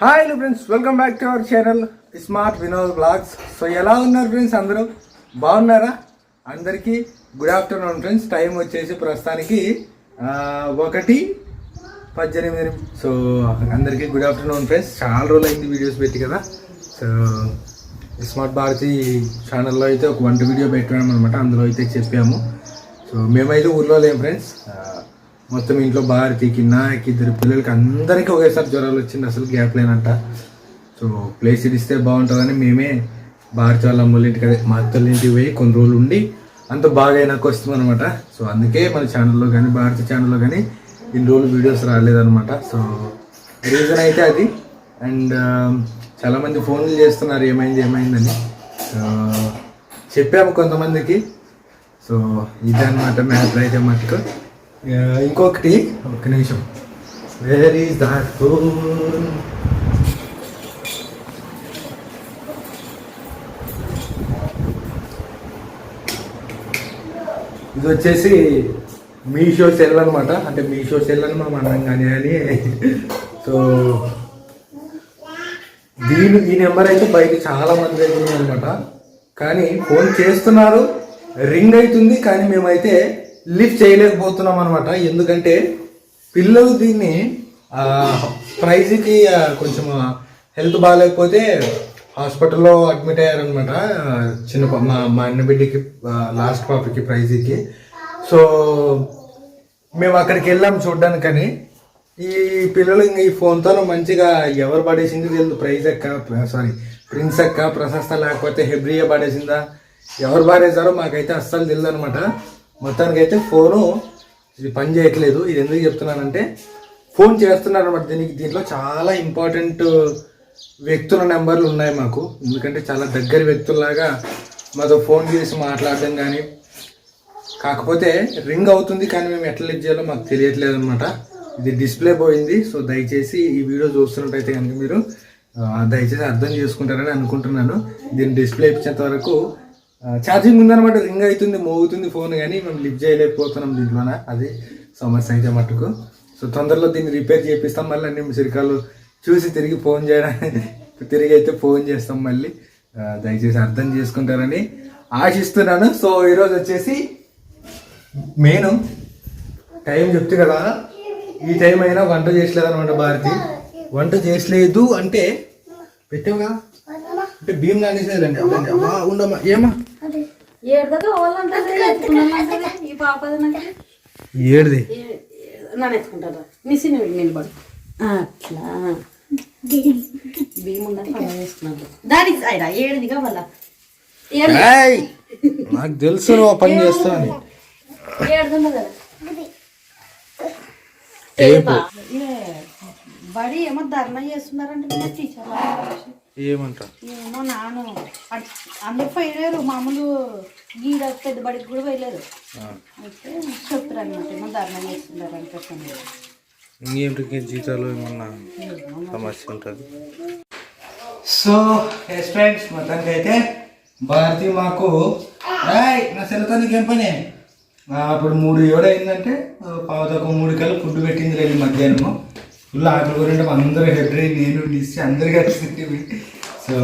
Hi friends, welcome back to our channel smart Vinod vlogs. So ఎలా ఉన్నారు friends? అందరూ బాగున్నారా? అందరికీ గుడ్ ఆఫ్టర్నూన్ ఫ్రెండ్స్. టైం వచ్చేసి ప్రస్తుతానికి 1:18. సో అందరికీ గుడ్ ఆఫ్టర్నూన్ ఫ్రెండ్స్. చాలా రోజులు అయింది వీడియోస్ పెట్టి కదా. సో స్మార్ట్ భారతి ఛానల్లో అయితే ఒక వంట వీడియో పెట్టాము అనమాట. అందులో అయితే చెప్పాము. సో మేమైతే ఊర్లో లేము ఫ్రెండ్స్. మొత్తం ఇంట్లో భారతికి, నాకి, ఇద్దరు పిల్లలకి అందరికీ ఒకేసారి జ్వరాలు వచ్చింది. అసలు గ్యాప్ లేనంట. సో ప్లేస్ ఇస్తే బాగుంటుందని మేమే భారతి వాళ్ళ అమ్మోళ్ళ ఇంటికి, అదే మా అత్తల ఇంటికి పోయి కొన్ని రోజులు ఉండి అంత బాగా అయినాక వస్తాం అనమాట. సో అందుకే మన ఛానల్లో కానీ భారతి ఛానల్లో కానీ ఇన్ని రోజులు వీడియోస్ రాలేదనమాట. సో రీజన్ అయితే అది. అండ్ చాలామంది ఫోన్లు చేస్తున్నారు ఏమైందని. చెప్పాము కొంతమందికి. సో ఇదన్నమాట మ్యాటర్ అయితే మటుకు. ఇంకొకటి, ఒక్క నిమిషం. Where is that phone? ఇది వచ్చేసి మీషో సెల్ అనమాట. అంటే మీషో సెల్ అని మనం అన్నాం కానీ అని. సో ఈ నెంబర్ అయితే బయట చాలా మంది దగ్గర అనమాట. కానీ ఫోన్ చేస్తున్నారు, రింగ్ అవుతుంది, కానీ మేమైతే లిఫ్ట్ చేయలేకపోతున్నాం అనమాట. ఎందుకంటే పిల్లలు దీన్ని ప్రైజ్కి కొంచెం హెల్త్ బాగాలేకపోతే హాస్పిటల్లో అడ్మిట్ అయ్యారనమాట. మా అన్న బిడ్డకి, లాస్ట్ పాపకి ప్రైజ్కి. సో మేము అక్కడికి వెళ్ళాం చూడ్డానికని. ఈ పిల్లలు ఇంకా ఈ ఫోన్తో మంచిగా ఎవరు పడేసింది తెలియదు. ప్రిన్స్ అక్క, ప్రశస్త, లేకపోతే హెబ్రియా పడేసిందా, ఎవరు పాడేశారో మాకైతే అస్సలు తెలియదు అనమాట. మొత్తానికైతే ఫోను ఇది పని చేయట్లేదు. ఇది ఎందుకు చెప్తున్నానంటే, ఫోన్ చేస్తున్నారు అనమాట. దీంట్లో చాలా ఇంపార్టెంట్ వ్యక్తుల నెంబర్లు ఉన్నాయి మాకు. ఎందుకంటే చాలా దగ్గర వ్యక్తుల్లాగా మాతో ఫోన్ చేసి మాట్లాడడం కానీ, కాకపోతే రింగ్ అవుతుంది కానీ మేము ఎట్లా లిఫ్ట్ చేయాలో మాకు తెలియట్లేదు అనమాట. ఇది డిస్ప్లే పోయింది. సో దయచేసి ఈ వీడియో చూస్తున్నట్టయితే కనుక మీరు దయచేసి అర్థం చేసుకుంటారని అనుకుంటున్నాను. దీన్ని డిస్ప్లే ఇచ్చేంత వరకు ఛార్జింగ్ ఉందన్నమాట. రింగ్ అవుతుంది, మోగుతుంది ఫోన్, కానీ మేము లిఫ్ట్ చేయలేకపోతున్నాం దీంట్లోన. అది సమస్య అయితే మటుకు. సో తొందరలో దీన్ని రిపేర్ చేపిస్తాం. మళ్ళీ అన్ని సిరికాలు చూసి తిరిగి ఫోన్ అయితే ఫోన్ చేస్తాం మళ్ళీ. దయచేసి అర్థం చేసుకుంటారని ఆశిస్తున్నాను. సో ఈరోజు వచ్చేసి నేను టైం చెప్తే కదా, ఈ టైం అయినా వంట చేసలేదు అనమాట. భారతి వంట చేసలేదు అంటే పెట్టావుగా, అంటే బియ్యం నానేసేదండి. ఉండమ్మా, ఏమా ఏడుది నానేసుకుంటారా మిషన్ నిలబడి అట్లా బియ్యం ఉందని పని చేస్తున్నాడు. దానికి ఆయన ఏడుది కావాలా? నాకు తెలుసు నువ్వు పని చేస్తావు. బడి ఏమో ధర్నా చేస్తున్నారంటే టీచర్ ఏమంటా ఏమో నాను అందరూ పోయలేరు. మామూలు గీడ పెద్ద బడికి కూడా పోయలేరు. అయితే చెప్తారు అనమాట, ఏమో ధర్నా చేస్తున్నారు అనిపిస్తుంది. ఇంకేంటికి జీతాలు ఏమన్నా సమస్య ఉంటుంది. సో ఎస్ ఫ్రెండ్స్, మొత్తానికి అయితే భారతి మాకు నా సెలవుతో నీకేం పని అప్పుడు 3 అయిందంటే పావుతకు 3 కల్లా ఫుడ్ పెట్టింది లేదు మధ్యాహ్నం. ఫుల్ ఆకలి గురించి అందరూ హెడ్రీ, నేను డిసి అందరికీ వచ్చింది. సో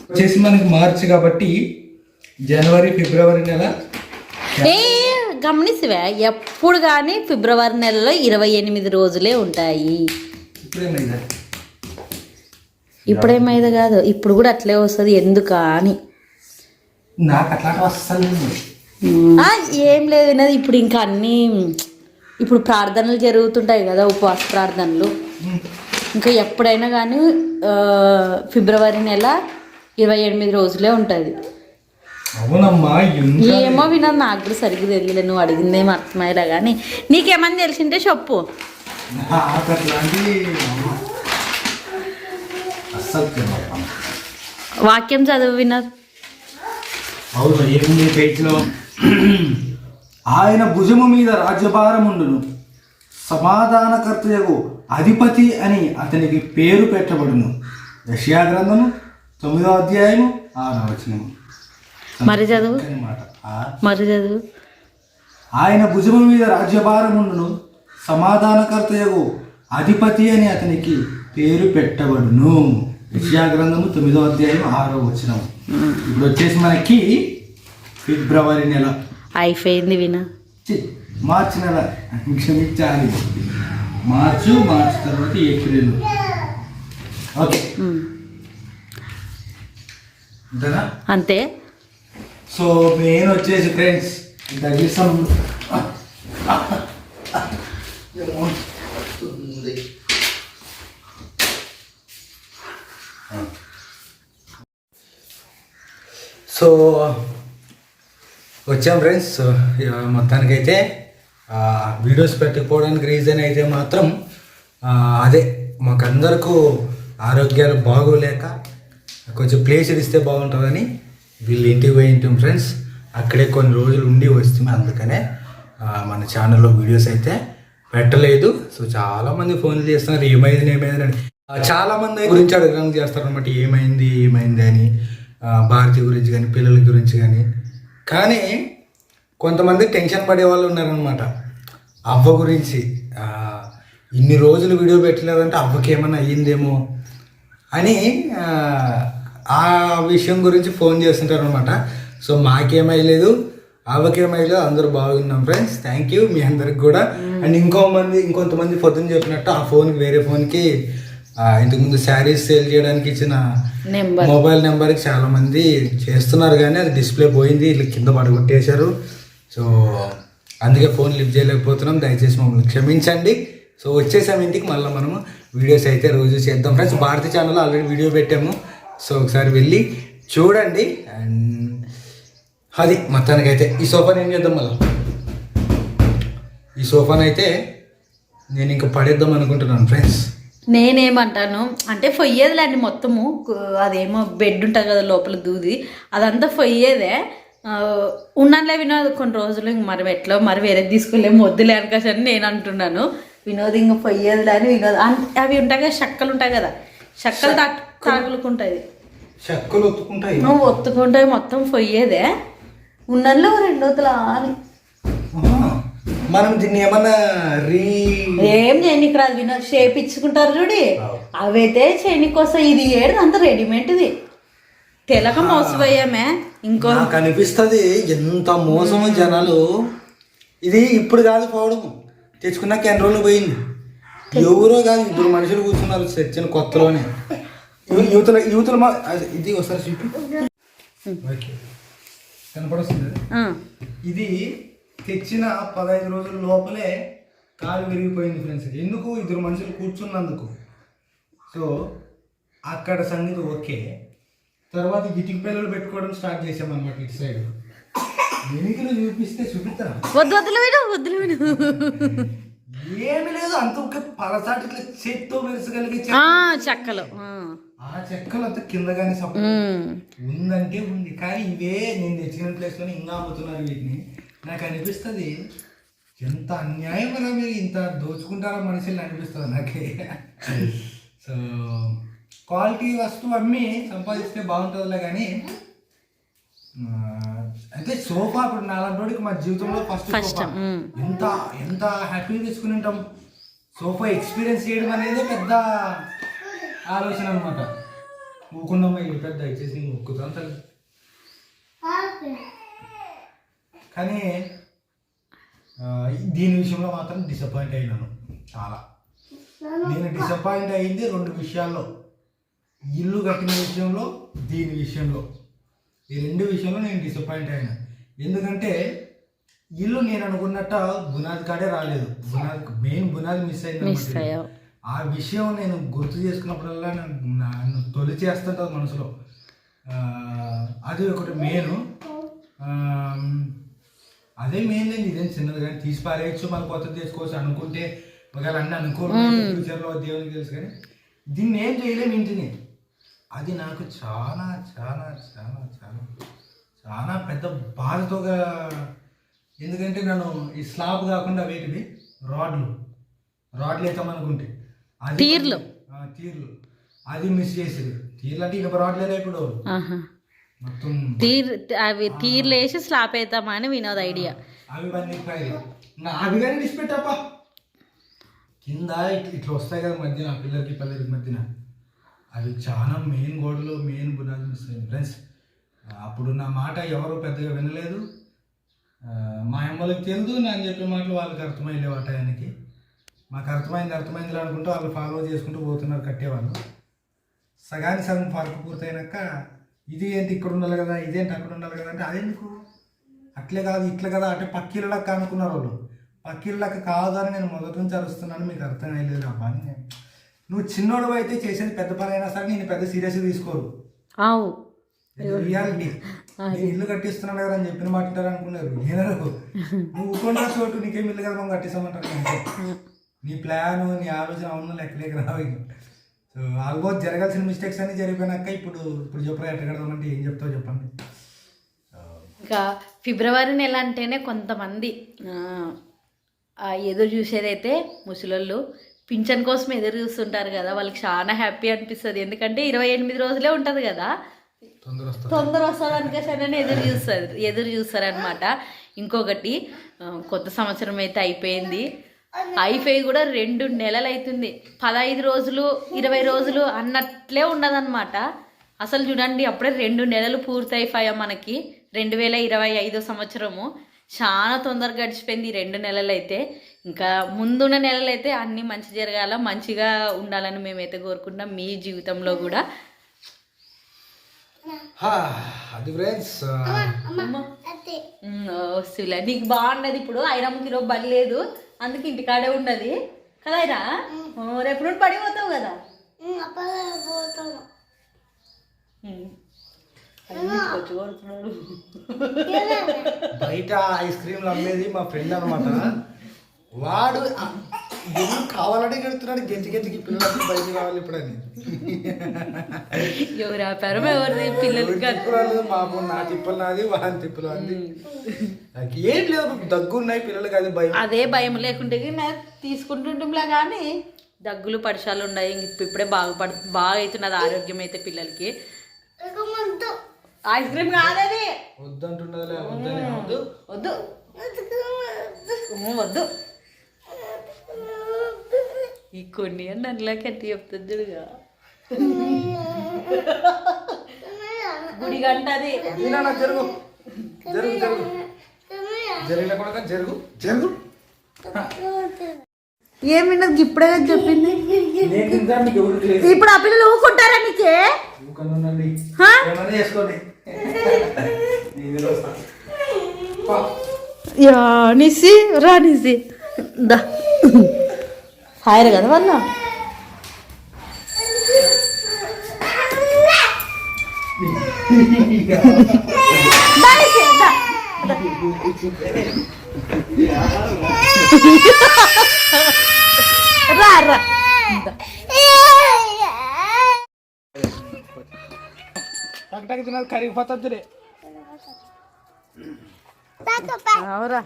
వచ్చేసి మనకి మార్చి కాబట్టి జనవరి, ఫిబ్రవరి నెల గమనిసివే, ఎప్పుడు కానీ ఫిబ్రవరి నెలలో 28 రోజులే ఉంటాయి. ఇప్పుడేమైంది కాదు, ఇప్పుడు కూడా అట్లే వస్తుంది. ఎందుకా అని నాకు అట్లా వస్తుంది. ఏం లేదు వినది. ఇప్పుడు ఇంకా అన్నీ ఇప్పుడు ప్రార్థనలు జరుగుతుంటాయి కదా, ఉపవాస ప్రార్థనలు. ఇంకా ఎప్పుడైనా కానీ ఫిబ్రవరి నెల 28 రోజులే ఉంటుంది. ఏమో వినదు, నాకు కూడా సరిగ్గా తెలియలే. నువ్వు అడిగిందేమో అర్థమయ్యేలా. కానీ నీకేమని తెలిసింటే చెప్పు. వాక్యం చదువు వినదు. ఆయన భుజము మీద రాజ్యభారముండును, సమాధానకర్తయగు అధిపతి అని అతనికి పేరు పెట్టబడును. యెషయా గ్రంథము 9వ అధ్యాయము 6వ వచనము. మరి చదువు. ఆయన భుజము మీద రాజ్యభారముండును, సమాధానకర్తయగు అధిపతి అని అతనికి పేరు పెట్టబడును. యెషయా గ్రంథము 9వ అధ్యాయం 6వ వచనం. ఇప్పుడు వచ్చేసి మనకి ఫిబ్రవరి నెల అయిపోయింది వినా, మార్చి నెల, క్షమించాలి. మార్చి తర్వాత ఏప్రిల్. ఓకే అంతే. సో మెయిన్ వచ్చేసి ఫ్రెండ్స్ తగ్గిస్తాం. సో వచ్చాం ఫ్రెండ్స్. మొత్తానికైతే వీడియోస్ పెట్టకపోవడానికి రీజన్ అయితే మాత్రం అదే, మాకందరికీ ఆరోగ్యాలు బాగోలేక కొంచెం ప్లేస్ ఇస్తే బాగుంటుందని వీళ్ళు ఇంటికి పోయి ఉంటాం ఫ్రెండ్స్. అక్కడే కొన్ని రోజులు ఉండి వస్తుంది, అందుకనే మన ఛానల్లో వీడియోస్ అయితే పెట్టలేదు. సో చాలామంది ఫోన్లు చేస్తున్నారు ఏమైంది అని, చాలామంది గురించి అడగడానికి చేస్తారు అనమాట, ఏమైంది అని, భారతి గురించి కానీ పిల్లల గురించి కానీ కొంతమంది టెన్షన్ పడే వాళ్ళు ఉన్నారనమాట అవ్వ గురించి. ఇన్ని రోజులు వీడియో పెట్టలేదంటే అవ్వకి ఏమన్నా అయ్యిందేమో అని ఆ విషయం గురించి ఫోన్ చేస్తుంటారు అనమాట. సో మాకేమయ్యలేదు, అవ్వకేమయ్యలేదు, అందరూ బాగున్నాం ఫ్రెండ్స్. థ్యాంక్ యూ మీ అందరికి కూడా. అండ్ ఇంకొంతమంది పొద్దున్న చెప్పినట్టు ఆ ఫోన్కి వేరే ఫోన్కి ఇంతకుముందు శారీస్ సేల్ చేయడానికి ఇచ్చిన మొబైల్ నెంబర్కి చాలామంది చేస్తున్నారు కానీ అది డిస్ప్లే పోయింది, వీళ్ళు కింద పడగొట్టేశారు. సో అందుకే ఫోన్ లిఫ్ట్ చేయలేకపోతున్నాం, దయచేసి మమ్మల్ని క్షమించండి. సో వచ్చేసాం ఇంటికి, మళ్ళీ మనము వీడియోస్ అయితే రోజు చేద్దాం ఫ్రెండ్స్. భారతి ఛానల్లో ఆల్రెడీ వీడియో పెట్టాము, సో ఒకసారి వెళ్ళి చూడండి. అండ్ అది మొత్తానికైతే ఈ సోఫాని ఏం చేద్దాం, మళ్ళీ ఈ సోఫాని అయితే నేను ఇంకా పడేద్దాం అనుకుంటున్నాను ఫ్రెండ్స్. నేనేమంటాను అంటే పొయ్యేదిలేండి మొత్తము, అదేమో బెడ్ ఉంటుంది కదా లోపల దూది, అదంతా పొయ్యేదే. ఉన్నానులే వినోద్ కొన్ని రోజులు, ఇంక మరి వేరేది తీసుకోలేము, వద్దులే అనుకోసని నేను అంటున్నాను. వినోద్ ఇంక పొయ్యేదిలే అని వినోద్ అవి ఉంటాయి కదా, చెక్కలు ఉంటాయి కదా, చెక్కలు తగులుకుంటుంది, చెక్కలు ఒత్తుకుంటాయి, ఒత్తుకుంటాయి, మొత్తం పొయ్యేదే. ఉన్నానులే 2 రోజులు అని మనం దీన్ని ఏమన్నా ఏం చేయని ఇక్కడ వినోద్ షేప్ ఇచ్చుకుంటారు చూడి, అవైతే చేయనికి కోసం. ఇది ఏడు అంత రెడీమేడ్ది, తెలక మోసపోయామే. ఇంకో నాకు అనిపిస్తుంది ఎంత మోసము జనాలు. ఇది ఇప్పుడు కాదు పోవడం, తెచ్చుకున్నాక ఎన్ని రోజులు పోయింది. ఎవరో కాదు, ఇద్దరు మనుషులు కూర్చున్నారు తెచ్చిన కొత్తలోనే. యూతుల ఇది ఒకసారి చూపి కనపడొస్తుంది. ఇది తెచ్చిన 15 రోజుల లోపలే కాలు విరిగిపోయింది ఫ్రెండ్స్. ఎందుకు? ఇద్దరు మనుషులు కూర్చున్నందుకు. సో అక్కడ సంగతి ఓకే. తర్వాత ఇటుక పిల్లలు పెట్టుకోవడం స్టార్ట్ చేసామన్నమాట ఇటు సైడ్. వెనుకలు చూపిస్తా వద్దులు ఏమి లేదు, అంత ఒక పలసాటి ఇట్లా చేత్తో మెరసగలిగే చెక్కలు. ఆ చెక్కలు అంతా కింద కానీ ఉందంటే ఉంది, కానీ ఇవే నేను తెచ్చిన ప్లేస్ లోనే ఇంకా అమ్ముతున్నారు వీటిని. నాకు అనిపిస్తుంది ఎంత అన్యాయం కదా, మీరు ఇంత దోచుకుంటారా మనుషుల్ని అనిపిస్తుంది నాకే. సో క్వాలిటీ వస్తువు అమ్మి సంపాదిస్తే బాగుంటుందిలే కానీ, అయితే సోఫా ఇప్పుడు నాలుగు రోజులకి మా జీవితంలో ఫస్ట్ ఎంత ఎంత హ్యాపీగా తీసుకుని ఉంటాం. సోఫా ఎక్స్పీరియన్స్ చేయడం అనేది పెద్ద ఆలోచన అనమాట. ఊకున్నామా ఇది పెద్ద దయచేసి ఊక్కుతాం తల్లి. కానీ దీని విషయంలో మాత్రం డిసప్పాయింట్ అయినాను చాలా. నేను డిసప్పాయింట్ అయింది 2 విషయాల్లో, ఇల్లు కట్టిన విషయంలో, దీని విషయంలో. ఈ 2 విషయంలో నేను డిసప్పాయింట్ అయినా. ఎందుకంటే ఇల్లు నేను అనుకున్నట్ట బునాది కాడే రాలేదు, మెయిన్ బునాది మిస్ అయింది. ఆ విషయం నేను గుర్తు చేసుకున్నప్పుడల్లా నన్ను తొలి చేస్తుంటుంది మనసులో. అది ఒకటి మెయిన్. అదే మెయిన్ లేదు, ఇదేం చిన్నది కానీ తీసి పారేయచ్చు, మనం కొత్తది తీసుకోవచ్చు అనుకుంటే. ఒకవేళ అన్నీ అనుకోవడం ఫ్యూచర్లో దేవునికి తెలుసు, కానీ దీన్ని ఏం చేయలేము ఇంటిని. అది నాకు చాలా చాలా చాలా చాలా చాలా పెద్ద బాధతోగా. ఎందుకంటే నన్ను ఈ స్లాబ్ కాకుండా వేటివి రాడ్లు వేద్దామనుకుంటే తీర్లు అది మిస్ చేసేది. తీర్లు అంటే ఇక రాడ్ లేదా ఇప్పుడు మొత్తం అవి తీర్లు వేసి స్లాబ్ వేద్దామని వినోద్ ఐడియా. అవి కానీ డిస్పెట్టప్ప కింద ఇట్లా వస్తాయి కదా మధ్యన పిల్లలకి మధ్యన, అవి చాలా మెయిన్ గోడలు, మెయిన్ బునాదులు వస్తాయి ఫ్రెండ్స్. అప్పుడు నా మాట ఎవరు పెద్దగా వినలేదు. మా అమ్మలకు తెలియదు, నేను చెప్పే మాటలు వాళ్ళకి అర్థమయ్యలేవు ఆ టయానికి. మాకు అర్థమైంది అనుకుంటూ వాళ్ళు ఫాలో చేసుకుంటూ పోతున్నారు కట్టేవాళ్ళు. సగానికి సగం వర్క్ పూర్తయినాక ఇది ఏంటి ఇక్కడ ఉండాలి కదా, ఇదేంటి అక్కడ ఉండాలి కదా అంటే అదెందుకు, అట్లే కాదు ఇట్లా కదా అంటే పక్కిళ్ళకి అనుకున్నారు వాళ్ళు. పక్కిళ్ళకి కాదు అని నేను మొదటి నుంచి అరుస్తున్నాను, మీకు అర్థం అయ్యలేదు అబ్బా అని. నువ్వు చిన్నోడు అయితే చేసేది పెద్ద పని అయినా సరే నేను పెద్ద సీరియస్గా తీసుకోరు. రియాలిటీ. నేను ఇల్లు కట్టిస్తున్నాను కదా అని చెప్పిన మాట అనుకున్నారు. వినరు. నువ్వు ఊరుకుండా చోటు నీకేం ఇల్లు కదా మనం కట్టిస్తామంటారు. నీ ప్లాన్ నీ ఆలోచన అవును లెక్కలేక రావు. సో ఆల్మోస్ట్ జరగాల్సిన మిస్టేక్స్ అన్నీ జరిగిపోయినాక ఇప్పుడు చెప్పరా ఎట్లా కడదామంటే ఏం చెప్తావు చెప్పండి. ఇంకా ఫిబ్రవరి నెల అంటేనే కొంతమంది ఎదురు చూసేదైతే ముసలోళ్ళు పింఛన్ కోసం ఎదురు చూస్తుంటారు కదా, వాళ్ళకి చాలా హ్యాపీ అనిపిస్తుంది. ఎందుకంటే 28 రోజులే ఉంటుంది కదా, తొందర వస్తుంది అనుకోసని ఎదురు చూస్తారనమాట. ఇంకొకటి కొత్త సంవత్సరం అయితే అయిపోయి కూడా 2 నెలలు అవుతుంది. 15 రోజులు 20 రోజులు అన్నట్లే ఉండదన్నమాట. అసలు చూడండి అప్పుడే 2 నెలలు పూర్తయిపోయా మనకి. 2025 సంవత్సరము చాలా తొందరగా గడిచిపోయింది. 2 నెలలు అయితే ఇంకా ముందున్న నెలలు అయితే అన్నీ మంచి జరగాల, మంచిగా ఉండాలని మేమైతే కోరుకుంటాం మీ జీవితంలో కూడా. అది ఫ్రెండ్స్ వస్తువులే నీకు బాగున్నది. ఇప్పుడు ఐరమ్కి ఈరోజు బలి లేదు, అందుకే ఇంటికాడే ఉన్నది కదా. అయినా రేపు నుండి పడిపోతావు కదా. బయట ఐస్ క్రీమ్లు అమ్మేది మా ఫ్రెండ్ అనమాట. వాడు ఎవరు కావాలంటే గడుతున్నాడు గెంతికి పిల్లలకి బయట కావాలి ఇప్పుడు అని. ఎవరు ఆపారు ఎవరిది పిల్లలు మాకు నా తిప్పలు నాది వాని తిప్పలు అంది. నాకు ఏం లేదు, దగ్గు ఉన్నాయి పిల్లలకి, అది భయం. అదే భయం లేకుంటే తీసుకుంటుంటా కానీ దగ్గులు పరిశాలు ఉన్నాయి. ఇప్పుడే బాగా అవుతున్నది ఆరోగ్యం అయితే పిల్లలకి. ఐస్ క్రీమ్ కాదది వద్దంటున్నది. వద్దు వద్దు వద్దు ఈ కొన్ని అని అందులోకి ఎట్టి చెప్తుంది చూడుగా. గుడి గంట అది జరుగు జరుగు జరుగు జరిగిన కూడా జరుగు జరుగు. ఏమిన్నది ఇప్పుడే చెప్పింది. ఇప్పుడు ఆ పిల్లలు ఊకుంటారా నీకే? చేసుకోండి నిసి రా నిసి దా ఫైర్ కదా వాళ్ళ. రా రా టక్ తిన్నది కరిగిపోతుంది రే. అవురా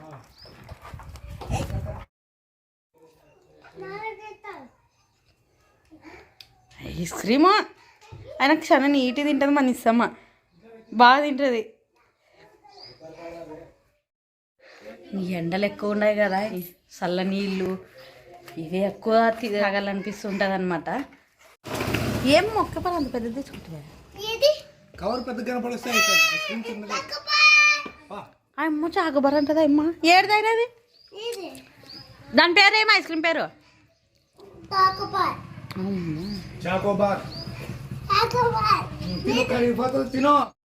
ఐస్ క్రీమా ఆయనకు చాలా నీట్గా తింటుంది మన ఇస్తామా, బాగా తింటుంది. ఎండలు ఎక్కువ ఉన్నాయి కదా, చల్ల నీళ్ళు ఇవి ఎక్కువ తాగాలనిపిస్తుంటుంది అనమాట. ఏం మొక్క పని అంత పెద్ద తెచ్చుకుంటుంది కవర్ పెద్దగా పడిస్తే అమ్మ చాకోబార్ అంటదా అమ్మ. ఏడుదైనది దాని పేరు ఏమో ఐస్ క్రీమ్ పేరు చాకోబార్. తినో.